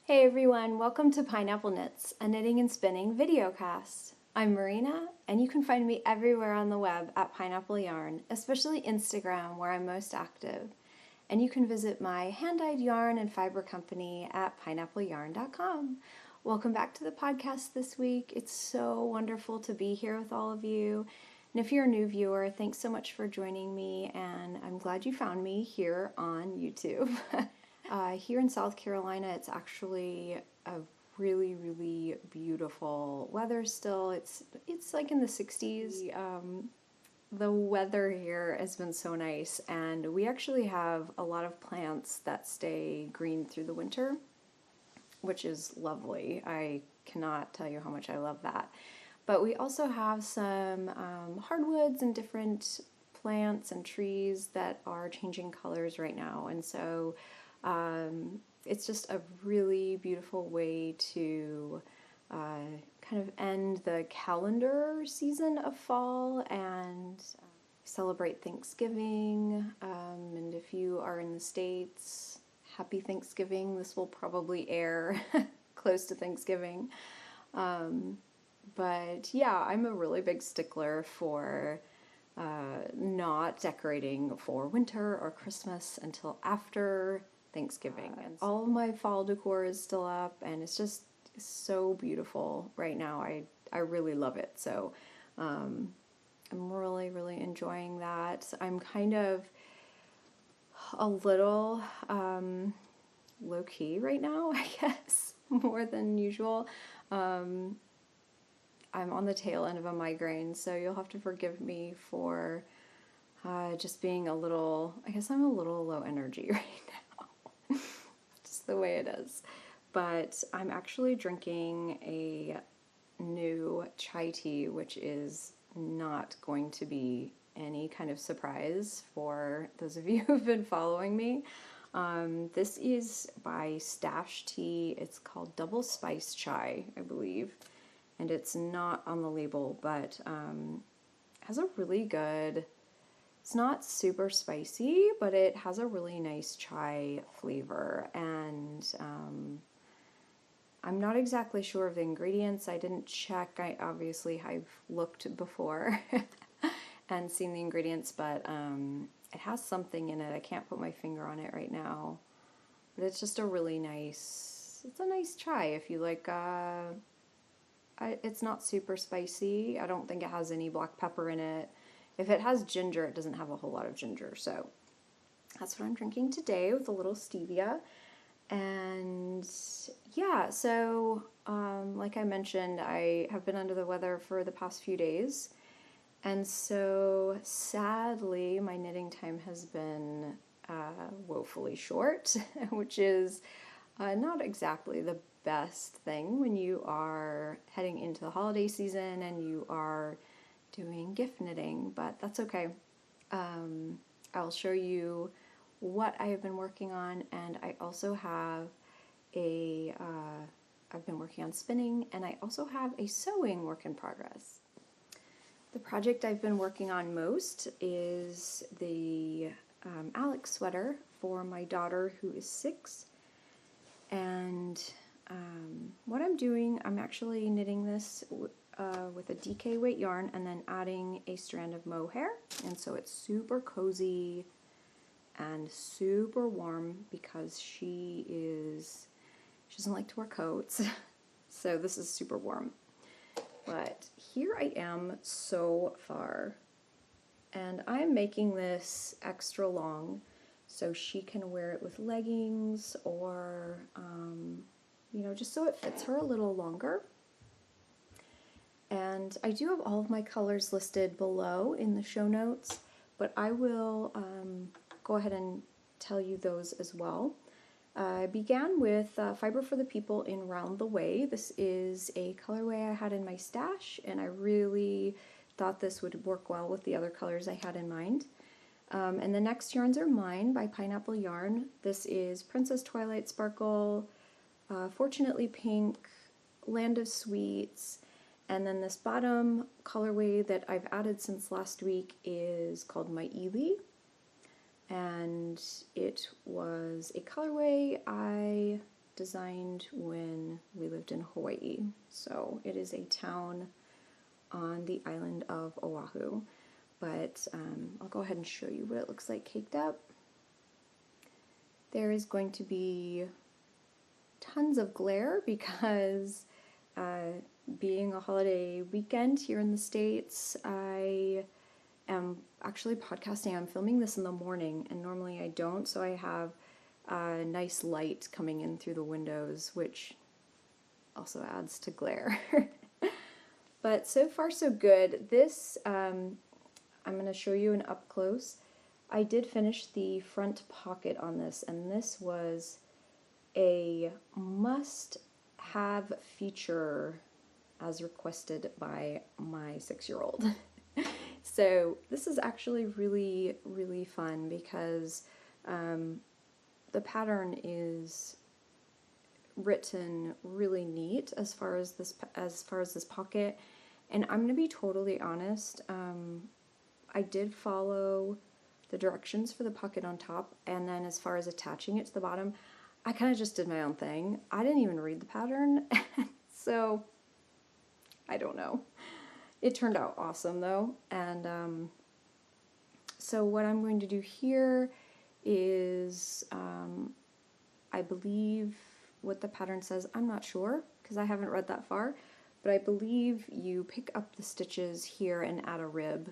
Hey everyone, welcome to Pineapple Knits, a knitting and spinning videocast. I'm Marina, and you can find me everywhere on the web at Pineapple Yarn, especially Instagram where I'm most active. And you can visit my hand-dyed yarn and fiber company at pineappleyarn.com. Welcome back to the podcast this week. It's so wonderful to be here with all of you. And if you're a new viewer, thanks so much for joining me, and I'm glad you found me here on YouTube. Here in South Carolina, it's actually a really, really beautiful weather still. It's like in the 60s. The weather here has been so nice, and we actually have a lot of plants that stay green through the winter, which is lovely. I cannot tell you how much I love that. But we also have some hardwoods and different plants and trees that are changing colors right now, and so it's just a really beautiful way to kind of end the calendar season of fall and celebrate Thanksgiving. And if you are in the States, happy Thanksgiving. This will probably air close to Thanksgiving. But yeah, I'm a really big stickler for not decorating for winter or Christmas until after Thanksgiving. And all my fall decor is still up, and it's just so beautiful right now. I really love it. So I'm really, really enjoying that. I'm kind of a little low-key right now, I guess, more than usual. I'm on the tail end of a migraine, so you'll have to forgive me for just being a little, I guess I'm a little low energy right now. Just the way it is. But I'm actually drinking a new chai tea, which is not going to be any kind of surprise for those of you who've been following me. This is by Stash Tea. It's called Double Spice Chai, I believe. And it's not on the label, but has a really good, it's not super spicy, but it has a really nice chai flavor. And I'm not exactly sure of the ingredients. I didn't check. I've looked before and seen the ingredients, but it has something in it. I can't put my finger on it right now. But it's just a really nice, it's a nice chai if you like. It's not super spicy. I don't think it has any black pepper in it. If it has ginger, it doesn't have a whole lot of ginger. So that's what I'm drinking today with a little stevia. And yeah, so like I mentioned, I have been under the weather for the past few days. And so sadly, my knitting time has been woefully short, which is not exactly the best thing when you are heading into the holiday season and you are doing gift knitting, but that's okay. I'll show you what I have been working on, and I also have I've been working on spinning, and I also have a sewing work in progress. The project I've been working on most is the Alex sweater for my daughter who is 6, and what I'm doing, I'm actually knitting this with a DK weight yarn and then adding a strand of mohair, and so it's super cozy and super warm because she doesn't like to wear coats, so this is super warm. But here I am so far, and I'm making this extra long so she can wear it with leggings or just so it fits her a little longer. And I do have all of my colors listed below in the show notes, but I will go ahead and tell you those as well. I began with Fibre for the People in Round the Way. This is a colorway I had in my stash, and I really thought this would work well with the other colors I had in mind. And the next yarns are mine by Pineapple Yarn. This is Princess Twilight Sparkle, Fortunately Pink, Land of Sweets, and then this bottom colorway that I've added since last week is called My Ely, and it was a colorway I designed when we lived in Hawaii. So it is a town on the island of Oahu. But I'll go ahead and show you what it looks like caked up. There is going to be tons of glare because being a holiday weekend here in the States, I am actually podcasting. I'm filming this in the morning, and normally I don't, so I have nice light coming in through the windows, which also adds to glare. But so far so good. This, I'm going to show you an up close. I did finish the front pocket on this, and this was a must-have feature as requested by my 6-year-old. So this is actually really, really fun because the pattern is written really neat as far as this pocket. And I'm gonna be totally honest, I did follow the directions for the pocket on top, and then as far as attaching it to the bottom, I kind of just did my own thing. I didn't even read the pattern, so I don't know. It turned out awesome though, and so what I'm going to do here is, I believe what the pattern says, I'm not sure because I haven't read that far, but I believe you pick up the stitches here and add a rib,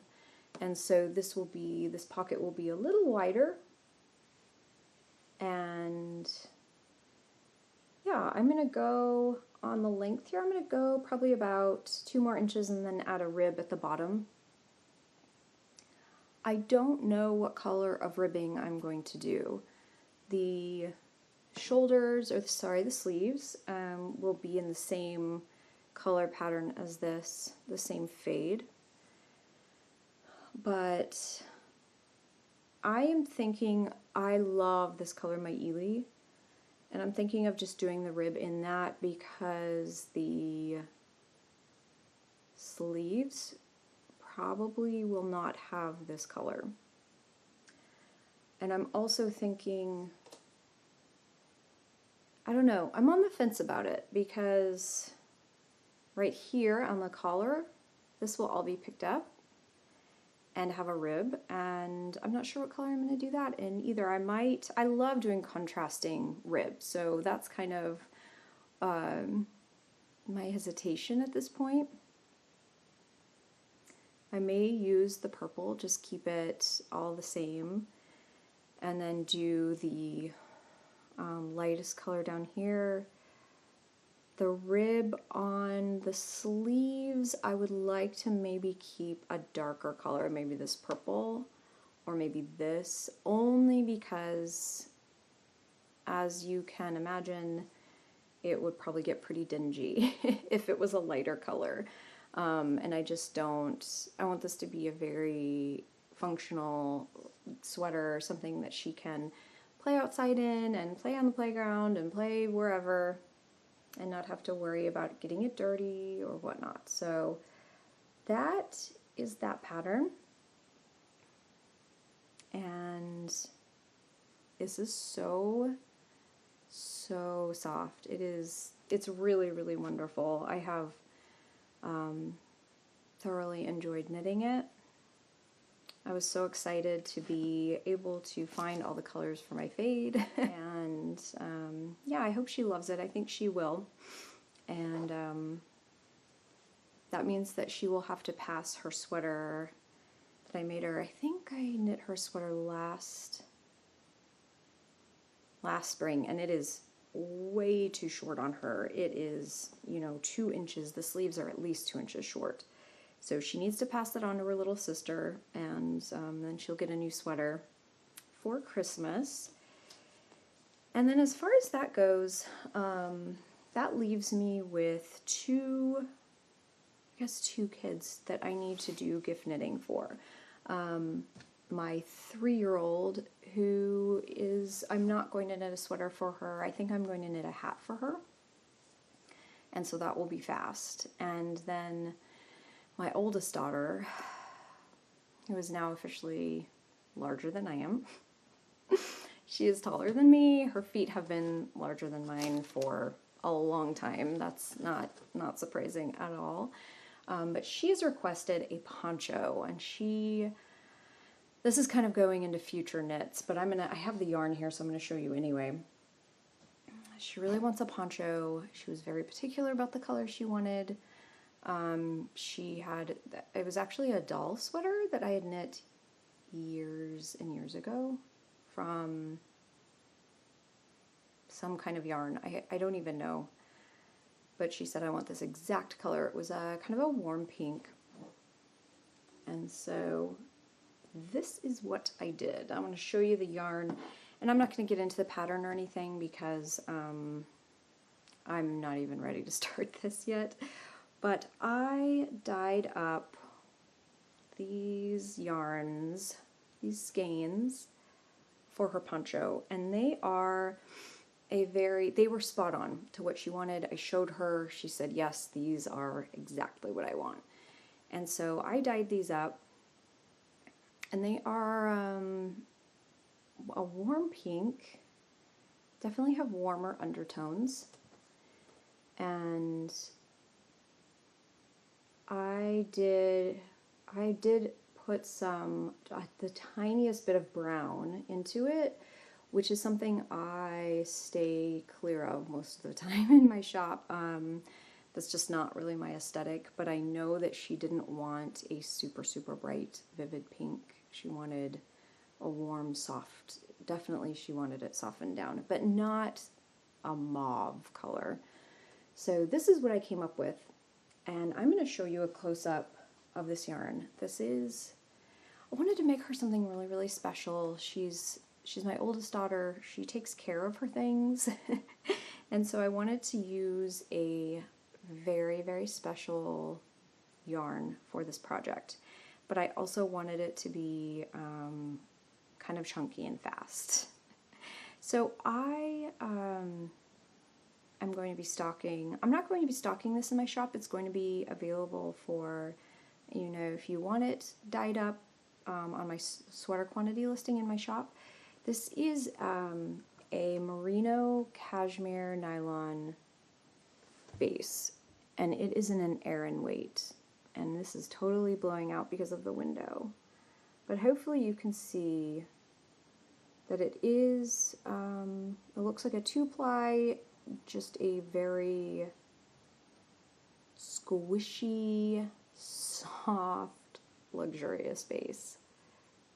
and so this pocket will be a little wider, and yeah, I'm going to go on the length here. I'm going to go probably about 2 more inches and then add a rib at the bottom. I don't know what color of ribbing I'm going to do. The shoulders, or sorry, the sleeves, will be in the same color pattern as this, the same fade. But I am thinking, I love this color, my Ely, and I'm thinking of just doing the rib in that because the sleeves probably will not have this color. And I'm also thinking, I don't know, I'm on the fence about it because right here on the collar, this will all be picked up and have a rib, and I'm not sure what color I'm going to do that in either. I love doing contrasting ribs, so that's kind of my hesitation at this point. I may use the purple, just keep it all the same, and then do the lightest color down here. The rib on the sleeves, I would like to maybe keep a darker color, maybe this purple, or maybe this, only because, as you can imagine, it would probably get pretty dingy if it was a lighter color. And I just don't, I want this to be a very functional sweater, something that she can play outside in and play on the playground and play wherever and not have to worry about getting it dirty or whatnot. So that is that pattern. And this is so soft. It's really, really wonderful. I have thoroughly enjoyed knitting it. I was so excited to be able to find all the colors for my fade, and yeah, I hope she loves it. I think she will, and that means that she will have to pass her sweater that I made her. I think I knit her sweater last spring, and it is way too short on her. It is, 2 inches. The sleeves are at least 2 inches short. So she needs to pass that on to her little sister, and then she'll get a new sweater for Christmas. And then as far as that goes, that leaves me with 2 kids that I need to do gift knitting for. My 3-year-old, who is, I'm not going to knit a sweater for her. I think I'm going to knit a hat for her. And so that will be fast. And then my oldest daughter, who is now officially larger than I am, She is taller than me. Her feet have been larger than mine for a long time. That's not surprising at all. But she has requested a poncho, and this is kind of going into future knits, but I have the yarn here, so I'm gonna show you anyway. She really wants a poncho. She was very particular about the color she wanted. It was actually a doll sweater that I had knit years and years ago from some kind of yarn. I don't even know. But she said, I want this exact color. It was a kind of a warm pink. And so this is what I did. I want to show you the yarn. And I'm not going to get into the pattern or anything because I'm not even ready to start this yet. But I dyed up these yarns, these skeins, for her poncho. And they were spot on to what she wanted. I showed her, she said, yes, these are exactly what I want. And so I dyed these up, and they are a warm pink, definitely have warmer undertones. And I did put the tiniest bit of brown into it, which is something I stay clear of most of the time in my shop. That's just not really my aesthetic, but I know that she didn't want a super, super bright, vivid pink. She wanted a warm, soft, definitely she wanted it softened down, but not a mauve color. So this is what I came up with, and I'm going to show you a close-up of this yarn. I wanted to make her something really, really special. She's my oldest daughter. She takes care of her things. And so I wanted to use a very, very special yarn for this project. But I also wanted it to be kind of chunky and fast. So I'm going to be I'm not going to be stocking this in my shop. It's going to be available for, if you want it dyed up on my sweater quantity listing in my shop. This is a merino cashmere nylon base, and it is in an Aran weight, and this is totally blowing out because of the window, but hopefully you can see that it is, it looks like a 2-ply, just a very squishy, soft, luxurious base.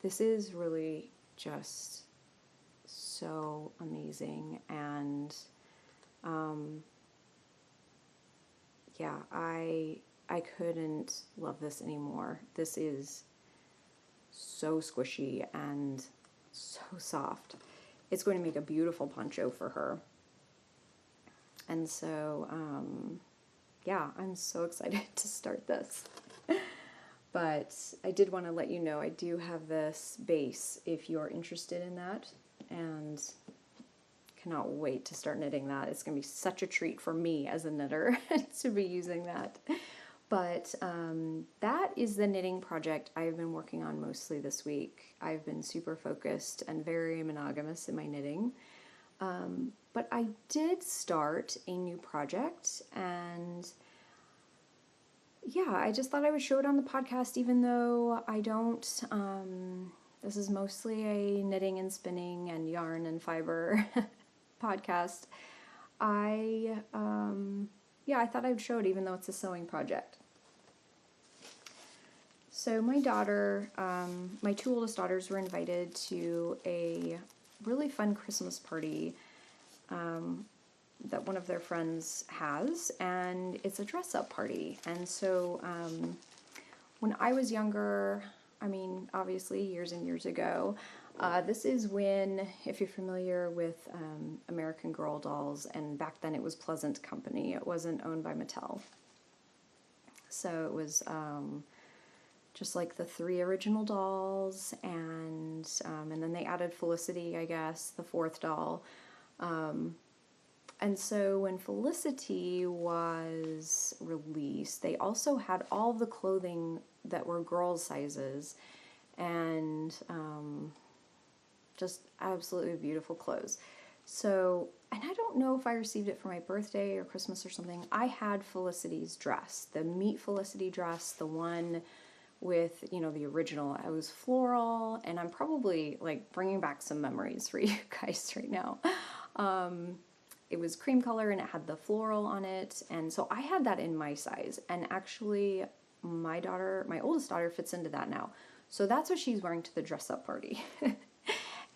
This is really just so amazing, and yeah, I couldn't love this anymore. This is so squishy and so soft. It's going to make a beautiful poncho for her. And so yeah, I'm so excited to start this. But I did want to let you know I do have this base if you're interested in that, and cannot wait to start knitting that. It's going to be such a treat for me as a knitter to be using that. But that is the knitting project I've been working on mostly this week. I've been super focused and very monogamous in my knitting. But I did start a new project, and yeah, I just thought I would show it on the podcast, even though I don't, this is mostly a knitting and spinning and yarn and fiber podcast. I thought I'd show it even though it's a sewing project. So my daughter, my 2 oldest daughters were invited to a really fun Christmas party that one of their friends has, and it's a dress-up party. And so when I was younger, I mean, obviously years and years ago, this is when, if you're familiar with American Girl dolls, and back then it was Pleasant Company, it wasn't owned by Mattel. So it was just like the 3 original dolls, and then they added Felicity, I guess, the 4th doll. And so when Felicity was released, they also had all the clothing that were girls' sizes, and just absolutely beautiful clothes. So, and I don't know if I received it for my birthday or Christmas or something. I had Felicity's dress, the Meet Felicity dress, the one with, you know, the original. It was floral, and I'm probably like bringing back some memories for you guys right now. It was cream color and it had the floral on it, and so I had that in my size, and actually my daughter, my oldest daughter, fits into that now. So that's what she's wearing to the dress up party.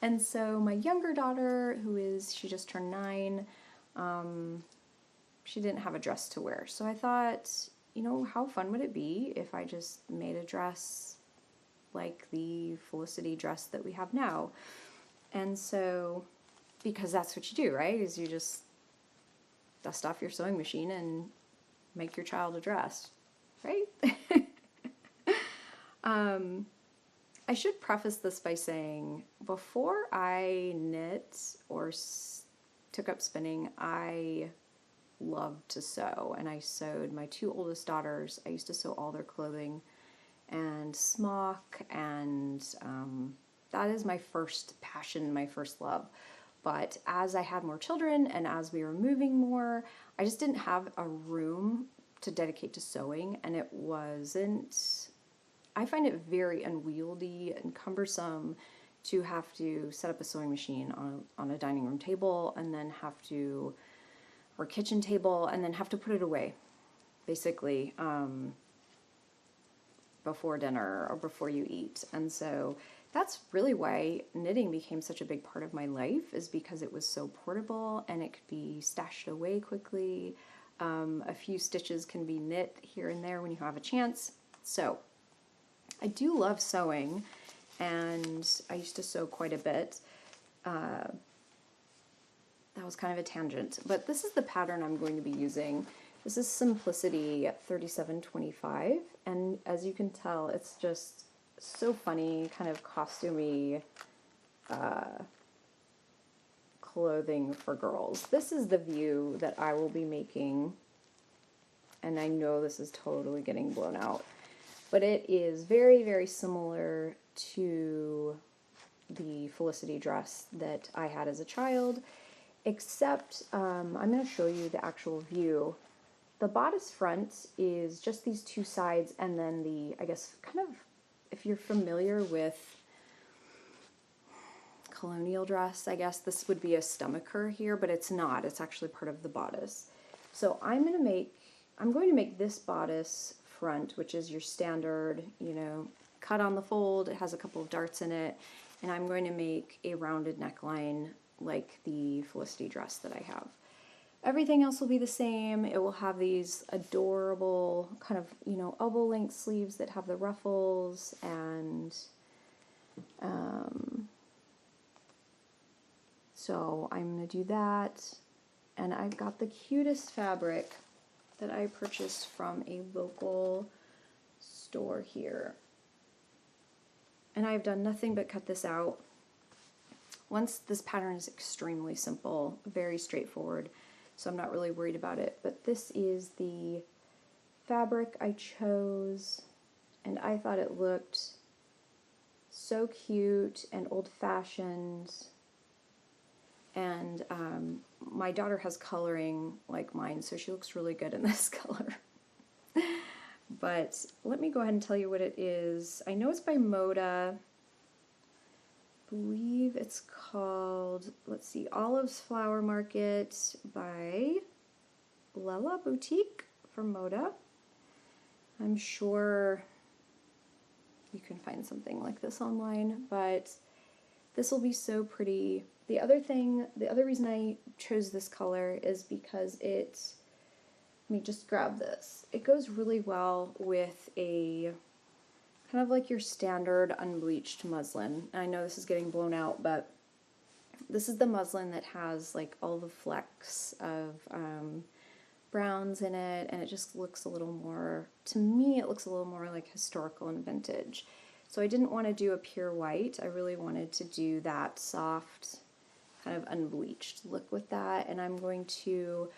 And so my younger daughter, she just turned 9, she didn't have a dress to wear. So I thought, you know, how fun would it be if I just made a dress like the Felicity dress that we have now? And so, because that's what you do, right? Is you just dust off your sewing machine and make your child a dress, right? I should preface this by saying, before I knit or took up spinning, I loved to sew, and I sewed my 2 oldest daughters. I used to sew all their clothing and smock, and that is my first passion, my first love. But as I had more children and as we were moving more, I just didn't have a room to dedicate to sewing, and I find it very unwieldy and cumbersome to have to set up a sewing machine on a dining room table and then or kitchen table, and then have to put it away, basically, before dinner or before you eat. And so that's really why knitting became such a big part of my life, is because it was so portable and it could be stashed away quickly. A few stitches can be knit here and there when you have a chance. So I do love sewing, and I used to sew quite a bit. That was kind of a tangent, but this is the pattern I'm going to be using. This is Simplicity 3725, and as you can tell, it's just so funny, kind of costumey clothing for girls. This is the view that I will be making, and I know this is totally getting blown out, but it is very, very similar to the Felicity dress that I had as a child, except I'm going to show you the actual view. The bodice front is just these 2 sides, and then I guess, kind of, if you're familiar with Colonial dress, I guess this would be a stomacher here, but it's not. It's actually part of the bodice. So I'm going to make this bodice front, which is your standard, you know, cut on the fold. It has a couple of darts in it, and I'm going to make a rounded neckline like the Felicity dress that I have. Everything else will be the same. It will have these adorable kind of, you know, elbow length sleeves that have the ruffles, and so I'm going to do that. And I've got the cutest fabric that I purchased from a local store here. And I've done nothing but cut this out. This pattern is extremely simple, very straightforward, so I'm not really worried about it. But this is the fabric I chose, and I thought it looked so cute and old-fashioned. And my daughter has coloring like mine, so she looks really good in this color. But let me go ahead and tell you what it is. I know it's by Moda. I believe it's called, let's see, Olive's Flower Market by Lella Boutique from Moda. I'm sure you can find something like this online, but this will be so pretty. The other reason I chose this color is because let me just grab this. It goes really well with a kind of like your standard unbleached muslin. And I know this is getting blown out, but this is the muslin that has like all the flecks of browns in it, and it just looks a little more, to me, it looks a little more like historical and vintage. So I didn't want to do a pure white. I really wanted to do that soft, kind of unbleached look with that. And I'm going to,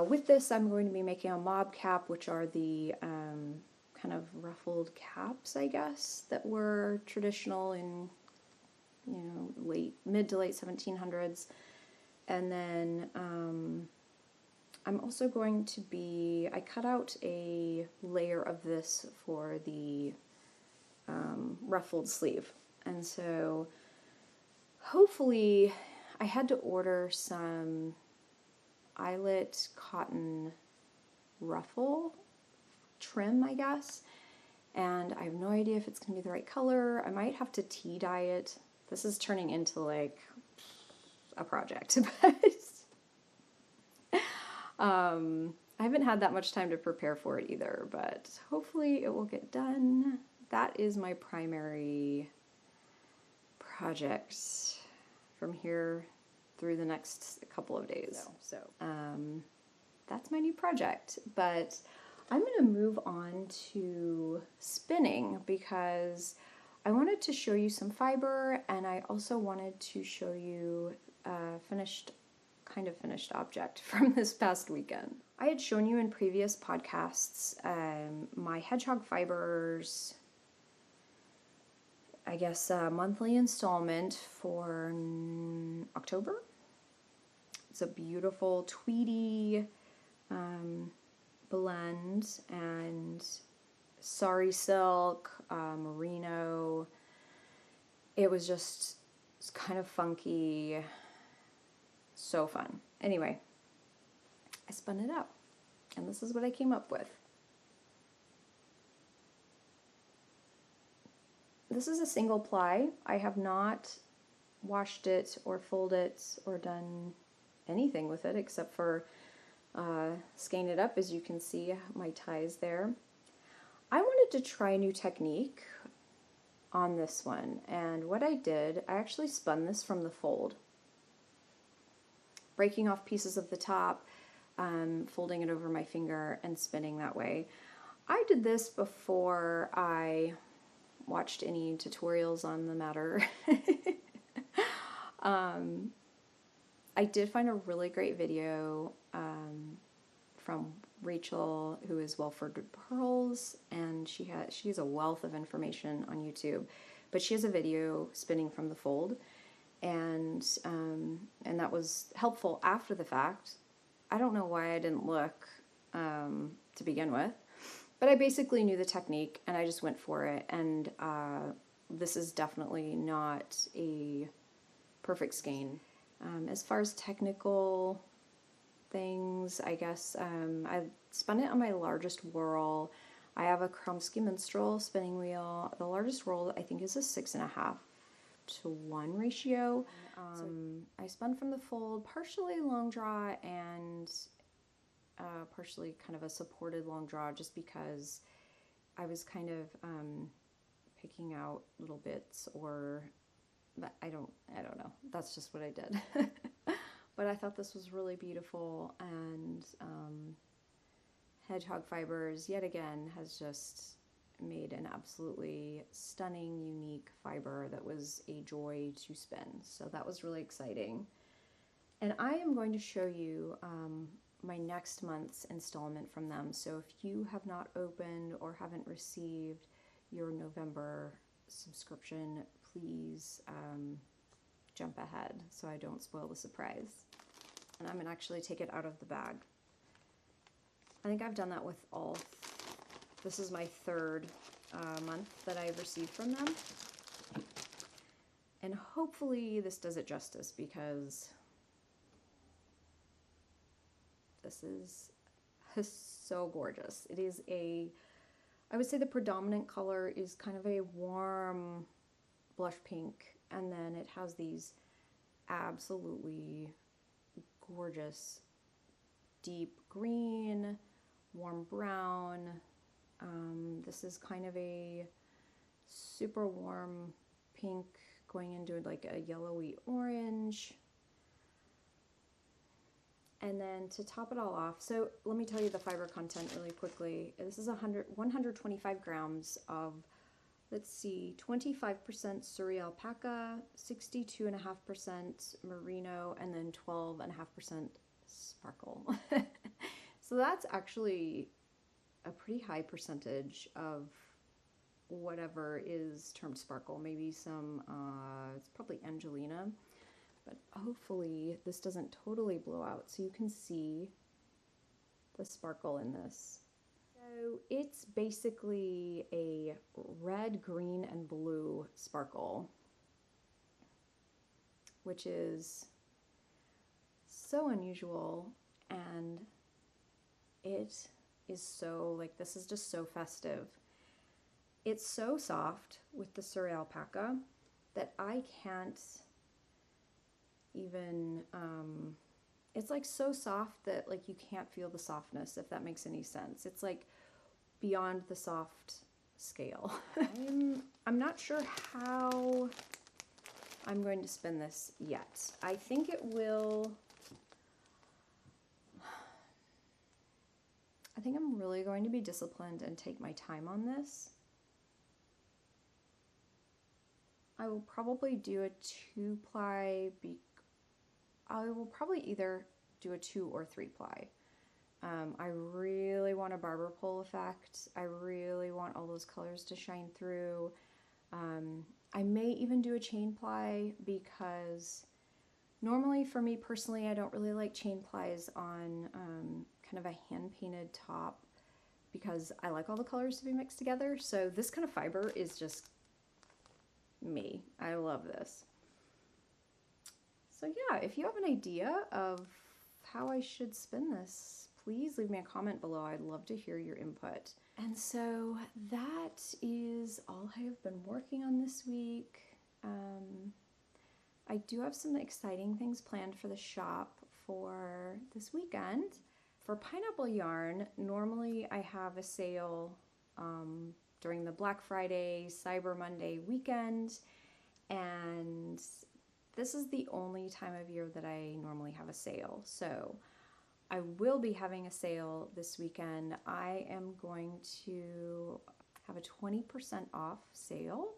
with this, I'm going to be making a mob cap, which are the kind of ruffled caps, I guess, that were traditional in mid to late 1700s. And then I'm also going to I cut out a layer of this for the ruffled sleeve. And so hopefully I had to order some eyelet cotton ruffle trim, I guess. And I have no idea if it's going to be the right color. I might have to tea dye it. This is turning into like a project, but I haven't had that much time to prepare for it either, but hopefully it will get done. That is my primary project from here through the next couple of days. So that's my new project, but I'm going to move on to spinning because I wanted to show you some fiber, and I also wanted to show you a finished object from this past weekend. I had shown you in previous podcasts my Hedgehog Fibres, I guess, monthly installment for October. It's a beautiful tweedy blend and sari silk, merino. It's kind of funky, so fun. Anyway, I spun it out, and this is what I came up with. This is a single ply. I have not washed it or folded it or done anything with it except for skein it up. As you can see, my ties there. I wanted to try a new technique on this one, and what I did, I actually spun this from the fold, breaking off pieces of the top, folding it over my finger and spinning that way. I did this before I watched any tutorials on the matter. I did find a really great video from Rachel, who is Wellford Pearls, and she has a wealth of information on YouTube, but she has a video spinning from the fold, and that was helpful after the fact. I don't know why I didn't look to begin with, but I basically knew the technique and I just went for it, and this is definitely not a perfect skein. As far as technical things, I guess I spun it on my largest whorl. I have a Kromski Minstrel spinning wheel. The largest whorl I think is a 6.5:1 ratio. So I spun from the fold, partially long draw and partially kind of a supported long draw, just because I was kind of picking out little bits, or I don't know. That's just what I did. But I thought this was really beautiful, and Hedgehog Fibres, yet again, has just made an absolutely stunning, unique fiber that was a joy to spin. So that was really exciting. And I am going to show you my next month's installment from them. So if you have not opened or haven't received your November subscription, please jump ahead so I don't spoil the surprise. And I'm gonna actually take it out of the bag. I think I've done that with all. This is my third month that I've received from them. And hopefully this does it justice, because this is so gorgeous. It is I would say the predominant color is kind of a warm blush pink, and then it has these absolutely gorgeous deep green, warm brown. This is kind of a super warm pink going into like a yellowy orange. And then to top it all off, so let me tell you the fiber content really quickly. This is 125 grams of, let's see, 25% Suri alpaca, 62.5% merino, and then 12.5% sparkle. So that's actually a pretty high percentage of whatever is termed sparkle, maybe some, it's probably Angelina, but hopefully this doesn't totally blow out so you can see the sparkle in this. So it's basically a red, green, and blue sparkle, which is so unusual, and it is so, like, this is just so festive. It's so soft with the Surrey alpaca that I can't even, it's like so soft that like you can't feel the softness, if that makes any sense. It's like beyond the soft scale. I'm not sure how I'm going to spin this yet. I think it will, I think I'm really going to be disciplined and take my time on this. I will probably do a 2-ply, I will probably either do a 2 or 3-ply. I really want a barber pole effect. I really want all those colors to shine through. I may even do a chain ply because normally for me personally, I don't really like chain plies on kind of a hand painted top because I like all the colors to be mixed together. So this kind of fiber is just me. I love this. So yeah, if you have an idea of how I should spin this, please leave me a comment below. I'd love to hear your input. And so that is all I have been working on this week. I do have some exciting things planned for the shop for this weekend. For pineapple yarn, normally I have a sale during the Black Friday, Cyber Monday weekend, and this is the only time of year that I normally have a sale. So I will be having a sale this weekend. I am going to have a 20% off sale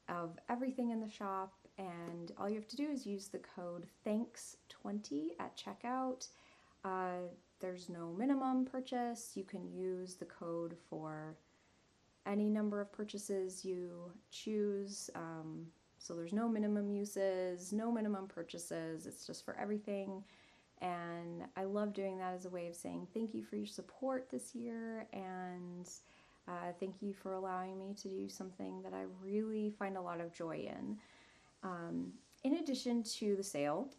of everything in the shop, and all you have to do is use the code THANKS20 at checkout. There's no minimum purchase. You can use the code for any number of purchases you choose. So there's no minimum uses, no minimum purchases. It's just for everything. And I love doing that as a way of saying thank you for your support this year, and thank you for allowing me to do something that I really find a lot of joy in. In addition to the sale,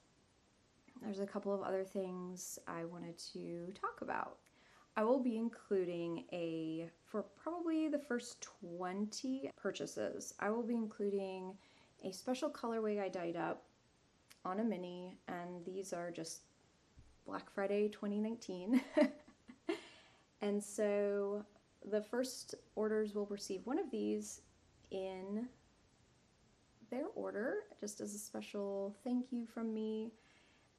there's a couple of other things I wanted to talk about. I will be including for probably the first 20 purchases, I will be including a special colorway I dyed up on a mini, and these are just Black Friday 2019. And so the first orders will receive one of these in their order, just as a special thank you from me.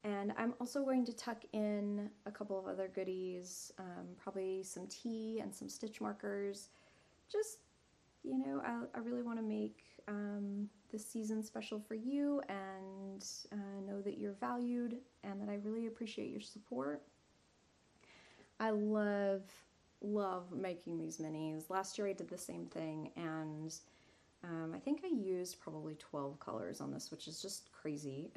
And I'm also going to tuck in a couple of other goodies, probably some tea and some stitch markers. Just, you know, I really want to make this season special for you, and know that you're valued and that I really appreciate your support. I love making these minis. Last year I did the same thing, and I think I used probably 12 colors on this, which is just crazy.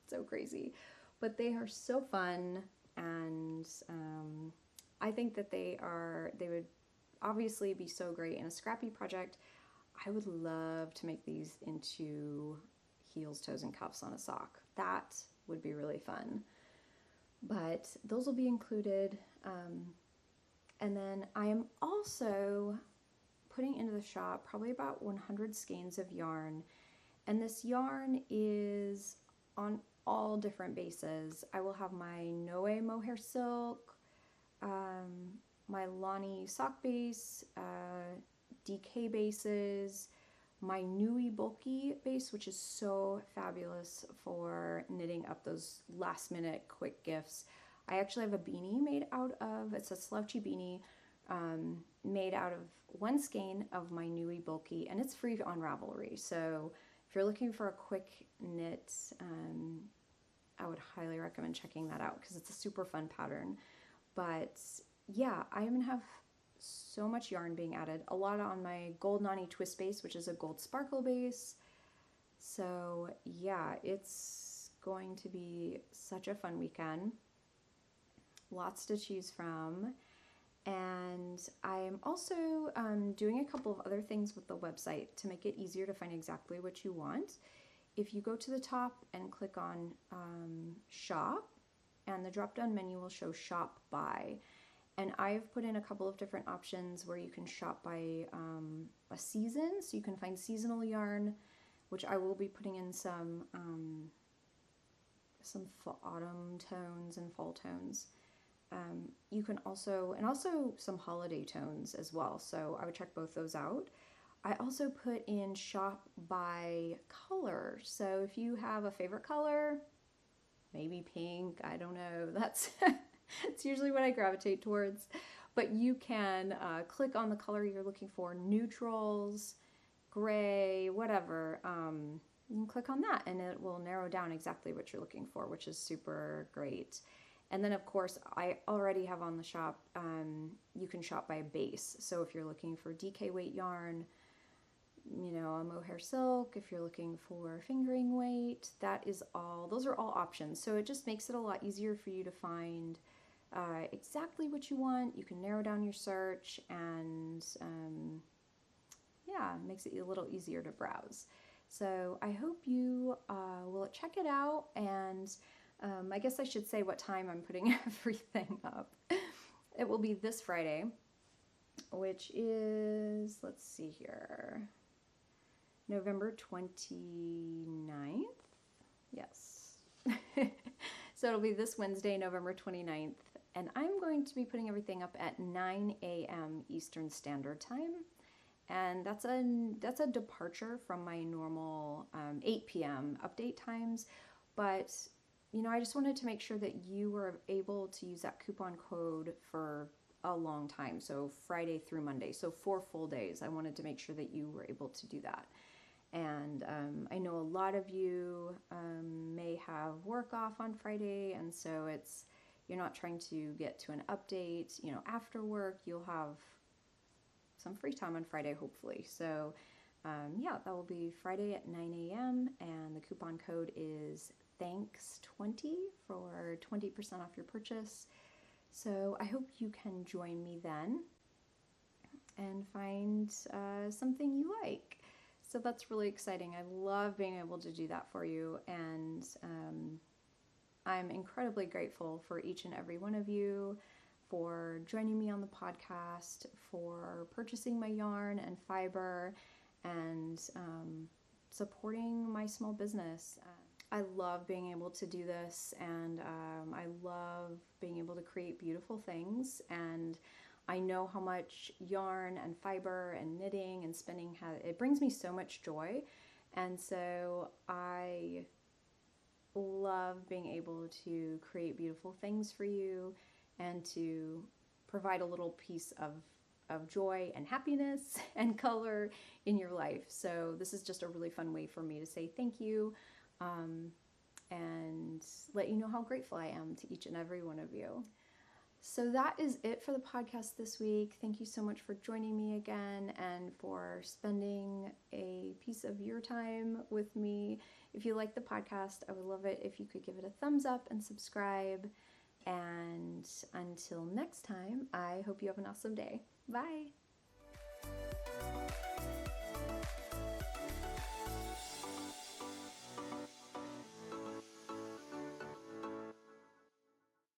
So crazy, but they are so fun, and I think that they would obviously be so great in a scrappy project. I would love to make these into heels, toes, and cuffs on a sock. That would be really fun, but those will be included. And then I am also putting into the shop probably about 100 skeins of yarn, and this yarn is on all different bases. I will have my Noe Mohair silk, my Lonnie sock base, DK bases, my Nui bulky base, which is so fabulous for knitting up those last minute quick gifts. I actually have a beanie made out of, it's a slouchy beanie, made out of one skein of my Nui bulky, and it's free on Ravelry. So if you're looking for a quick knit, I would highly recommend checking that out because it's a super fun pattern. But yeah, I'm gonna have so much yarn being added. A lot on my Gold Nani twist base, which is a gold sparkle base. So yeah, it's going to be such a fun weekend. Lots to choose from. And I'm also doing a couple of other things with the website to make it easier to find exactly what you want. If you go to the top and click on shop, and the drop-down menu will show shop by. And I've put in a couple of different options where you can shop by a season. So you can find seasonal yarn, which I will be putting in some autumn tones and fall tones. You can also some holiday tones as well. So I would check both those out. I also put in shop by color. So if you have a favorite color, maybe pink, I don't know, that's it's usually what I gravitate towards. But you can click on the color you're looking for, neutrals, gray, whatever. You can click on that and it will narrow down exactly what you're looking for, which is super great. And then of course, I already have on the shop, you can shop by base. So if you're looking for DK weight yarn, you know, a mohair silk, if you're looking for fingering weight, those are all options. So it just makes it a lot easier for you to find exactly what you want. You can narrow down your search and yeah, it makes it a little easier to browse. So I hope you will check it out, and I guess I should say what time I'm putting everything up. It will be this Friday, which is, let's see here, November 29th. Yes. So it'll be this Wednesday, November 29th, and I'm going to be putting everything up at 9 a.m. Eastern Standard Time. And that's a departure from my normal 8 p.m. update times. But, you know, I just wanted to make sure that you were able to use that coupon code for a long time. So Friday through Monday. So 4 full days. I wanted to make sure that you were able to do that. And I know a lot of you may have work off on Friday. And so you're not trying to get to an update, you know, after work. You'll have some free time on Friday, hopefully. So yeah, that will be Friday at 9 a.m. and the coupon code is THANKS20 for 20% off your purchase. So I hope you can join me then and find something you like. So that's really exciting. I love being able to do that for you, and I'm incredibly grateful for each and every one of you for joining me on the podcast, for purchasing my yarn and fiber, and supporting my small business. I love being able to do this, and I love being able to create beautiful things, and I know how much yarn and fiber and knitting and spinning it brings me so much joy, and so I love being able to create beautiful things for you and to provide a little piece of joy and happiness and color in your life. So this is just a really fun way for me to say thank you and let you know how grateful I am to each and every one of you. So that is it for the podcast this week. Thank you so much for joining me again and for spending a piece of your time with me. If you like the podcast, I would love it if you could give it a thumbs up and subscribe. And until next time, I hope you have an awesome day. Bye.